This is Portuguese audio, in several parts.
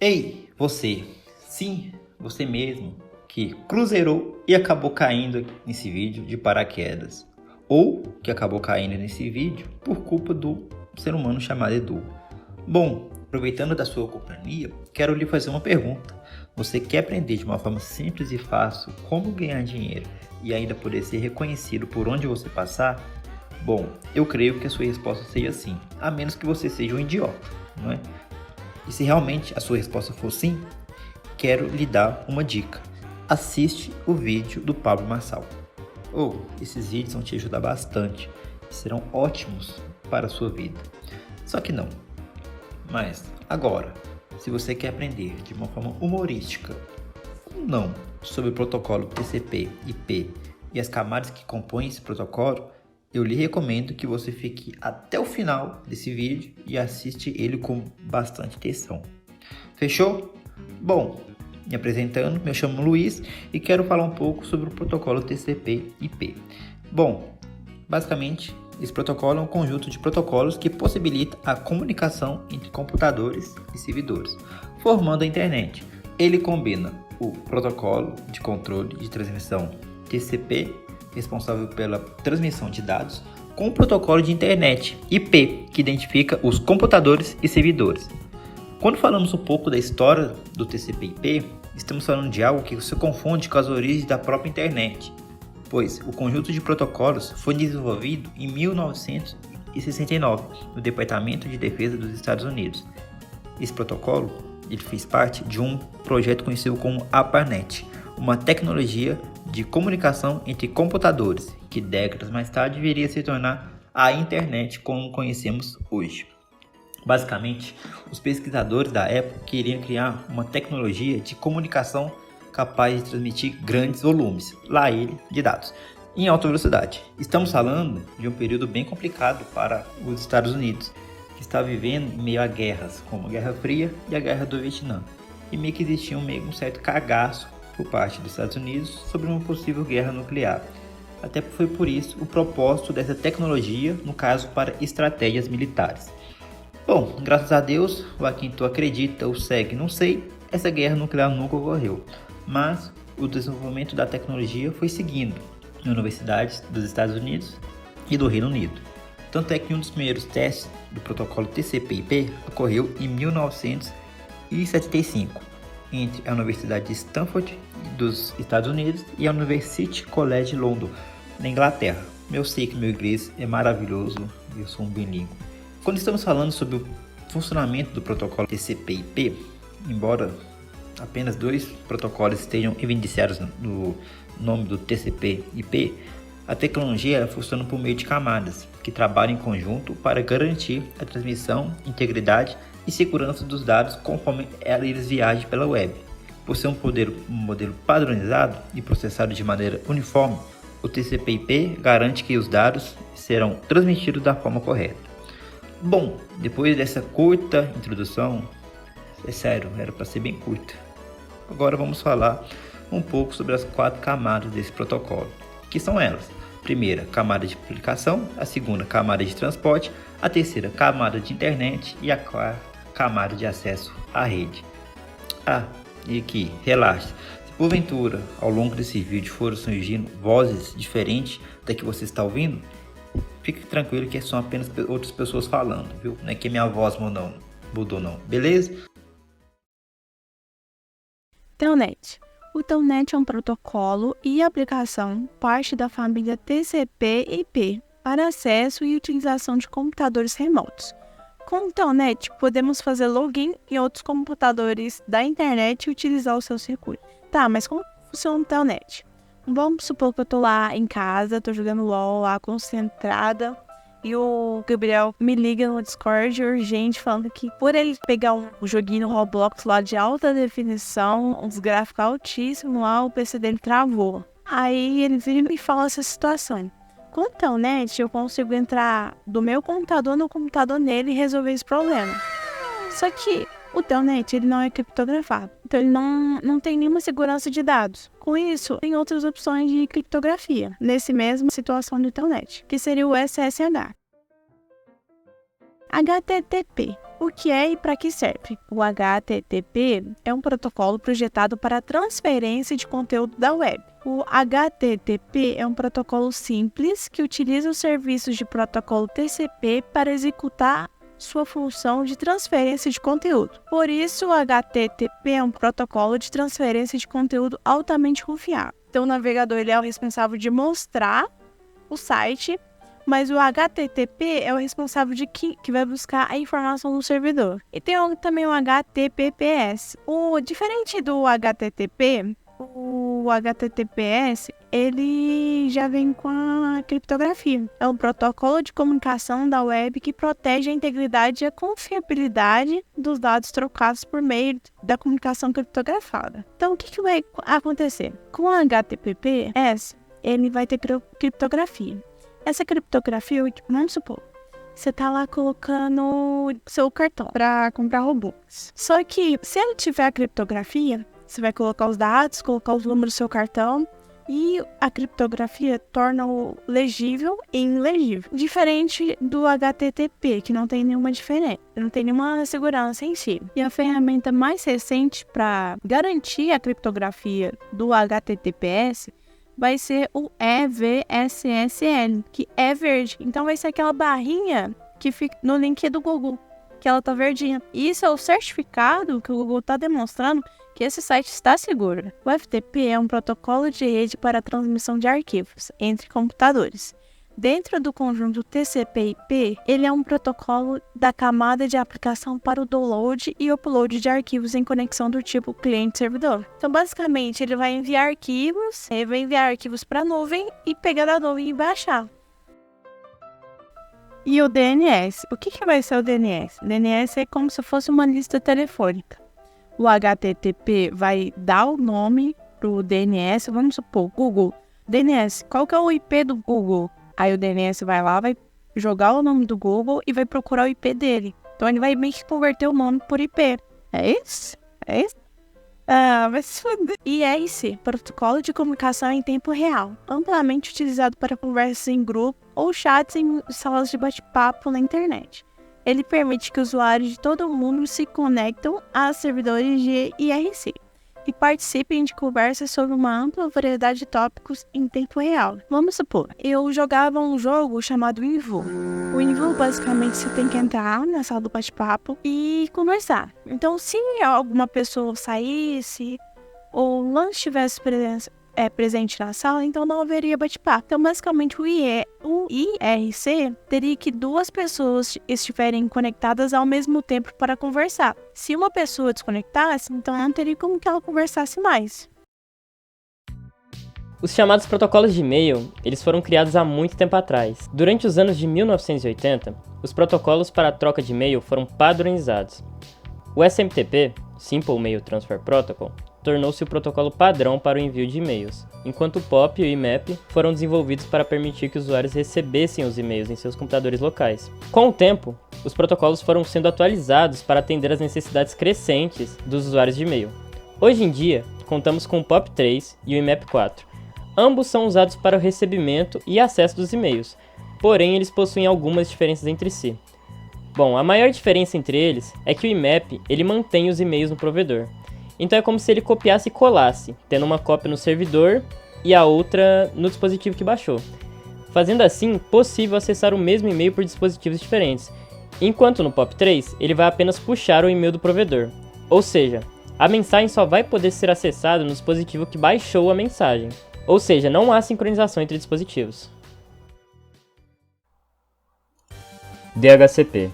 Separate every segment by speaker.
Speaker 1: Ei, você, sim, você mesmo, que cruzeirou e acabou caindo nesse vídeo de paraquedas, ou que acabou caindo nesse vídeo por culpa do ser humano chamado Edu. Bom, aproveitando da sua companhia, quero lhe fazer uma pergunta. Você quer aprender de uma forma simples e fácil como ganhar dinheiro e ainda poder ser reconhecido por onde você passar? Bom, eu creio que a sua resposta seja sim, a menos que você seja um idiota, não é? E se realmente a sua resposta for sim, quero lhe dar uma dica. Assiste o vídeo do Pablo Marçal. Esses vídeos vão te ajudar bastante e serão ótimos para a sua vida. Só que não. Mas agora, se você quer aprender de uma forma humorística ou não sobre o protocolo TCP/IP e as camadas que compõem esse protocolo, eu lhe recomendo que você fique até o final desse vídeo e assiste ele com bastante atenção. Fechou? Bom, me apresentando, me chamo Luiz e quero falar um pouco sobre o protocolo TCP/IP. Bom, basicamente, esse protocolo é um conjunto de protocolos que possibilita a comunicação entre computadores e servidores, formando a internet. Ele combina o protocolo de controle de transmissão TCP, responsável pela transmissão de dados, com o protocolo de internet IP, que identifica os computadores e servidores. Quando falamos um pouco da história do TCP/IP, estamos falando de algo que se confunde com as origens da própria internet, pois o conjunto de protocolos foi desenvolvido em 1969 no Departamento de Defesa dos Estados Unidos. Esse protocolo ele fez parte de um projeto conhecido como ARPANET, uma tecnologia de comunicação entre computadores, que décadas mais tarde viria a se tornar a internet como conhecemos hoje. Basicamente, os pesquisadores da época queriam criar uma tecnologia de comunicação capaz de transmitir grandes volumes, lá ele, de dados, em alta velocidade. Estamos falando de um período bem complicado para os Estados Unidos, que está vivendo em meio a guerras, como a Guerra Fria e a Guerra do Vietnã, e meio que existia um certo cagaço por parte dos Estados Unidos sobre uma possível guerra nuclear. Até foi por isso o propósito dessa tecnologia, no caso para estratégias militares. Bom, graças a Deus, ou a quem tu acredita ou segue, não sei, essa guerra nuclear nunca ocorreu. Mas o desenvolvimento da tecnologia foi seguindo em universidades dos Estados Unidos e do Reino Unido. Tanto é que um dos primeiros testes do protocolo TCP/IP ocorreu em 1975, entre a Universidade de Stanford dos Estados Unidos e a University College London, na Inglaterra. Eu sei que meu inglês é maravilhoso e eu sou um bilíngue. Quando estamos falando sobre o funcionamento do protocolo TCP/IP, embora apenas 2 protocolos estejam evidenciados no nome do TCP/IP, a tecnologia funciona por meio de camadas, que trabalham em conjunto para garantir a transmissão, integridade e segurança dos dados conforme eles viajem pela web. Por ser um modelo padronizado e processado de maneira uniforme, o TCP/IP garante que os dados serão transmitidos da forma correta. Bom, depois dessa curta introdução, é sério, era para ser bem curta. Agora vamos falar um pouco sobre as 4 camadas desse protocolo, que são elas: a primeira, camada de aplicação; a segunda, camada de transporte; a terceira, camada de internet; e a quarta, camada de acesso à rede. E aqui, relaxe, se porventura ao longo desse vídeo foram surgindo vozes diferentes da que você está ouvindo, fique tranquilo que são apenas outras pessoas falando, viu? Não é que minha voz mudou não, beleza?
Speaker 2: Telnet. O Telnet é um protocolo e aplicação parte da família TCP/IP para acesso e utilização de computadores remotos. Com o Telnet, podemos fazer login em outros computadores da internet e utilizar os seus recursos. Tá, mas como funciona o Telnet? Vamos supor que eu tô lá em casa, tô jogando LOL lá concentrada e o Gabriel me liga no Discord urgente falando que por ele pegar um joguinho no Roblox lá de alta definição, uns gráficos altíssimos lá, o PC dele travou. Aí ele vira e fala essa situação. Com o Telnet eu consigo entrar do meu computador no computador nele e resolver esse problema. Só que o Telnet ele não é criptografado, então ele não tem nenhuma segurança de dados. Com isso, tem outras opções de criptografia, nesse mesma situação do Telnet, que seria o SSH. HTTP. O que é e para que serve? O HTTP é um protocolo projetado para a transferência de conteúdo da web. O HTTP é um protocolo simples que utiliza os serviços de protocolo TCP para executar sua função de transferência de conteúdo. Por isso, o HTTP é um protocolo de transferência de conteúdo altamente confiável. Então, o navegador ele é o responsável de mostrar o site, mas o HTTP é o responsável de que vai buscar a informação no servidor. E tem também o HTTPS. Diferente do HTTP, o HTTPS ele já vem com a criptografia. É um protocolo de comunicação da web que protege a integridade e a confiabilidade dos dados trocados por meio da comunicação criptografada. Então, o que vai acontecer? Com o HTTPS, ele vai ter criptografia. Essa criptografia, vamos supor, você tá lá colocando seu cartão para comprar Robux. Só que, se ele tiver a criptografia, você vai colocar os dados, colocar os números do seu cartão e a criptografia torna-o legível e ilegível. Diferente do HTTP, que não tem nenhuma diferença, não tem nenhuma segurança em si. E a ferramenta mais recente para garantir a criptografia do HTTPS vai ser o EVSSL, que é verde. Então vai ser aquela barrinha que fica no link do Google, que ela tá verdinha. E isso é o certificado que o Google está demonstrando que esse site está seguro. O FTP é um protocolo de rede para a transmissão de arquivos entre computadores. Dentro do conjunto TCP/IP, ele é um protocolo da camada de aplicação para o download e upload de arquivos em conexão do tipo cliente-servidor. Então, basicamente, ele vai enviar arquivos para a nuvem e pegar da nuvem e baixar. E o DNS? O que vai ser o DNS? O DNS é como se fosse uma lista telefônica. O HTTP vai dar o nome para o DNS, vamos supor, Google. DNS, qual que é o IP do Google? Aí o DNS vai lá, vai jogar o nome do Google e vai procurar o IP dele. Então ele vai meio que converter o nome por IP. É isso? É isso? Mas IRC, Protocolo de Comunicação em Tempo Real, amplamente utilizado para conversas em grupo ou chats em salas de bate-papo na internet. Ele permite que usuários de todo o mundo se conectem a servidores de IRC e participem de conversas sobre uma ampla variedade de tópicos em tempo real. Vamos supor, eu jogava um jogo chamado Invu. O Invu, basicamente, você tem que entrar na sala do bate-papo e conversar. Então, se alguma pessoa saísse ou não estivesse presente na sala, então não haveria bate-papo. Então, basicamente, o IRC teria que duas pessoas estiverem conectadas ao mesmo tempo para conversar. Se uma pessoa desconectasse, então não teria como que ela conversasse mais.
Speaker 3: Os chamados protocolos de e-mail, eles foram criados há muito tempo atrás. Durante os anos de 1980, os protocolos para a troca de e-mail foram padronizados. O SMTP, Simple Mail Transfer Protocol, tornou-se o protocolo padrão para o envio de e-mails, enquanto o POP e o IMAP foram desenvolvidos para permitir que os usuários recebessem os e-mails em seus computadores locais. Com o tempo, os protocolos foram sendo atualizados para atender às necessidades crescentes dos usuários de e-mail. Hoje em dia, contamos com o POP3 e o IMAP4. Ambos são usados para o recebimento e acesso dos e-mails, porém eles possuem algumas diferenças entre si. Bom, a maior diferença entre eles é que o IMAP ele mantém os e-mails no provedor. Então é como se ele copiasse e colasse, tendo uma cópia no servidor e a outra no dispositivo que baixou. Fazendo assim, possível acessar o mesmo e-mail por dispositivos diferentes, enquanto no POP3 ele vai apenas puxar o e-mail do provedor. Ou seja, a mensagem só vai poder ser acessada no dispositivo que baixou a mensagem. Ou seja, não há sincronização entre dispositivos. DHCP,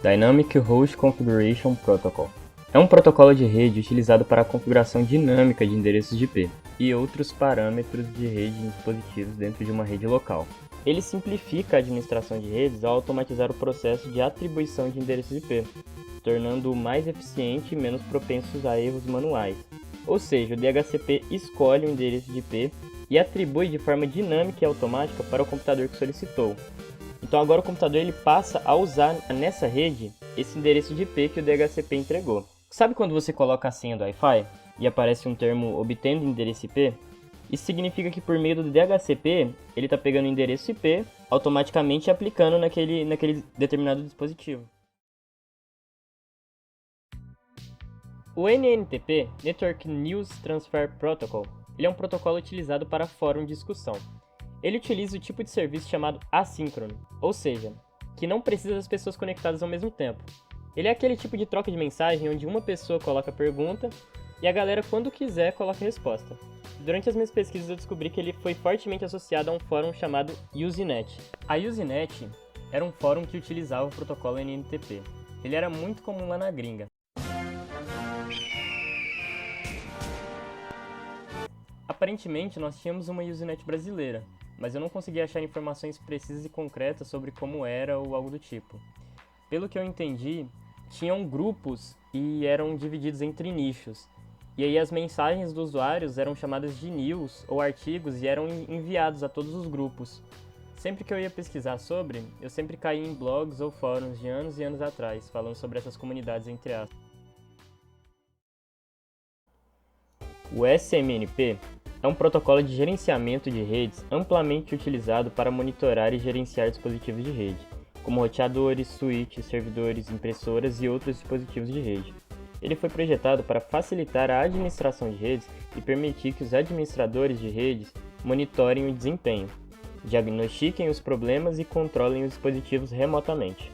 Speaker 3: Dynamic Host Configuration Protocol. É um protocolo de rede utilizado para a configuração dinâmica de endereços de IP e outros parâmetros de rede em dispositivos dentro de uma rede local. Ele simplifica a administração de redes ao automatizar o processo de atribuição de endereços IP, tornando-o mais eficiente e menos propenso a erros manuais. Ou seja, o DHCP escolhe o endereço de IP e atribui de forma dinâmica e automática para o computador que solicitou. Então agora o computador ele passa a usar nessa rede esse endereço de IP que o DHCP entregou. Sabe quando você coloca a senha do Wi-Fi e aparece um termo obtendo endereço IP? Isso significa que por meio do DHCP, ele está pegando o endereço IP automaticamente e aplicando naquele determinado dispositivo. O NNTP, Network News Transfer Protocol, ele é um protocolo utilizado para fórum de discussão. Ele utiliza o tipo de serviço chamado assíncrono, ou seja, que não precisa das pessoas conectadas ao mesmo tempo. Ele é aquele tipo de troca de mensagem onde uma pessoa coloca a pergunta e a galera, quando quiser, coloca a resposta. Durante as minhas pesquisas eu descobri que ele foi fortemente associado a um fórum chamado Usenet. A Usenet era um fórum que utilizava o protocolo NNTP. Ele era muito comum lá na gringa. Aparentemente nós tínhamos uma Usenet brasileira, mas eu não consegui achar informações precisas e concretas sobre como era ou algo do tipo. Pelo que eu entendi, tinham grupos e eram divididos entre nichos. E aí as mensagens dos usuários eram chamadas de news ou artigos e eram enviados a todos os grupos. Sempre que eu ia pesquisar sobre, eu sempre caía em blogs ou fóruns de anos e anos atrás, falando sobre essas comunidades entre aspas. O SMNP é um protocolo de gerenciamento de redes amplamente utilizado para monitorar e gerenciar dispositivos de rede, como roteadores, switches, servidores, impressoras e outros dispositivos de rede. Ele foi projetado para facilitar a administração de redes e permitir que os administradores de redes monitorem o desempenho, diagnostiquem os problemas e controlem os dispositivos remotamente.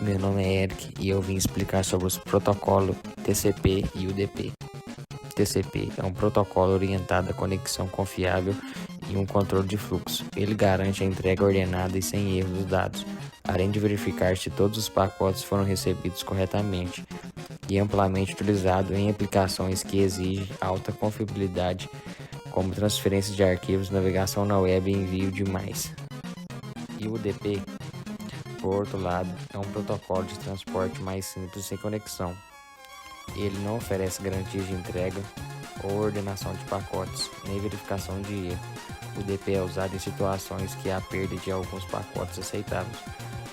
Speaker 4: Meu nome é Eric e eu vim explicar sobre os protocolos TCP e UDP. TCP é um protocolo orientado à conexão confiável e um controle de fluxo. Ele garante a entrega ordenada e sem erro dos dados, além de verificar se todos os pacotes foram recebidos corretamente, e amplamente utilizado em aplicações que exigem alta confiabilidade, como transferência de arquivos, navegação na web e envio de mais. E o UDP, por outro lado, é um protocolo de transporte mais simples e sem conexão. Ele não oferece garantias de entrega ou ordenação de pacotes, nem verificação de erro. O UDP é usado em situações que há perda de alguns pacotes aceitáveis,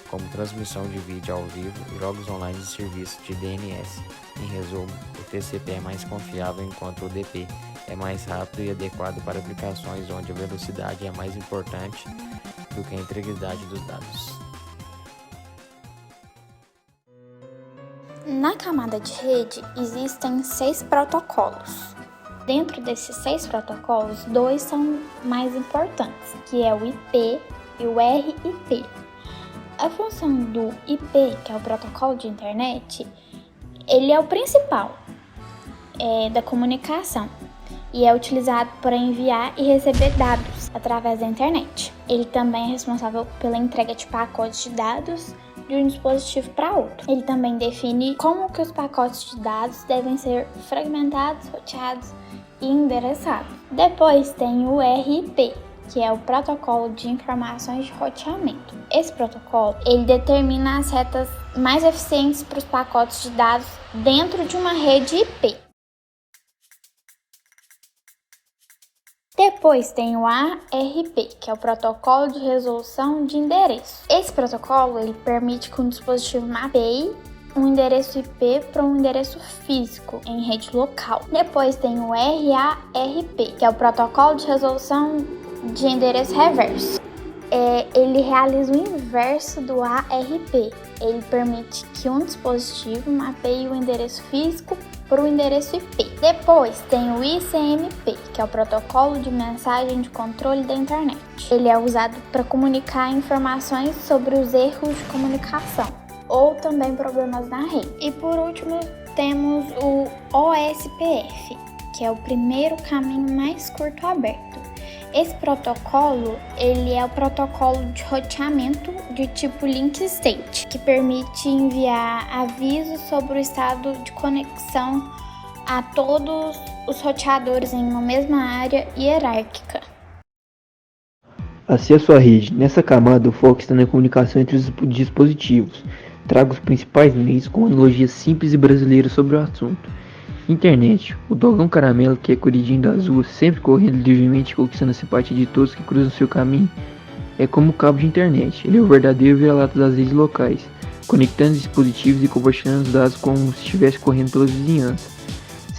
Speaker 4: como transmissão de vídeo ao vivo, jogos online e serviços de DNS. Em resumo, o TCP é mais confiável enquanto o UDP é mais rápido e adequado para aplicações onde a velocidade é mais importante do que a integridade dos dados.
Speaker 5: Na camada de rede existem 6 protocolos. Dentro desses 6 protocolos, 2 são mais importantes, que é o IP e o RIP. A função do IP, que é o protocolo de internet, ele é o principal da comunicação e é utilizado para enviar e receber dados através da internet. Ele também é responsável pela entrega de pacotes de dados de um dispositivo para outro. Ele também define como que os pacotes de dados devem ser fragmentados, roteados e endereçados. Depois tem o RIP, que é o protocolo de informações de roteamento. Esse protocolo, ele determina as retas mais eficientes para os pacotes de dados dentro de uma rede IP. Depois tem o ARP, que é o protocolo de resolução de endereço. Esse protocolo ele permite que um dispositivo mapeie um endereço IP para um endereço físico em rede local. Depois tem o RARP, que é o protocolo de resolução de endereço reverso. Ele realiza o inverso do ARP. Ele permite que um dispositivo mapeie o endereço físico para o endereço IP. Depois tem o ICMP, que é o protocolo de mensagem de controle da internet. Ele é usado para comunicar informações sobre os erros de comunicação ou também problemas na rede. E por último temos o OSPF, que é o primeiro caminho mais curto aberto. Esse protocolo, ele é o protocolo de roteamento de tipo link state, que permite enviar avisos sobre o estado de conexão a todos os roteadores em uma mesma área hierárquica.
Speaker 6: Acesso à rede. Nessa camada, o foco está na comunicação entre os dispositivos. Trago os principais meios com analogias simples e brasileiras sobre o assunto. Internet. O dogão caramelo que é corridinho das ruas, sempre correndo livremente, conquistando a simpatia de todos que cruzam seu caminho, é como o cabo de internet. Ele é o verdadeiro vira-lata das redes locais, conectando dispositivos e compartilhando os dados como se estivesse correndo pela vizinhança.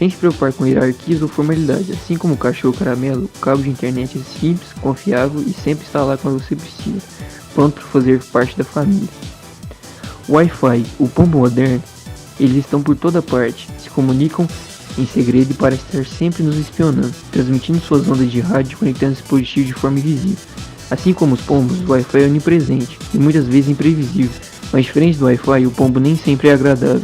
Speaker 6: sem se preocupar com hierarquias ou formalidades. Assim como o cachorro caramelo, o cabo de internet é simples, confiável e sempre está lá quando você precisa, pronto para fazer parte da família. O Wi-Fi, o pombo moderno, eles estão por toda parte, se comunicam em segredo e parecem estar sempre nos espionando, transmitindo suas ondas de rádio e conectando dispositivos de forma invisível. Assim como os pombos, o Wi-Fi é onipresente e muitas vezes imprevisível, mas diferente do Wi-Fi, o pombo nem sempre é agradável.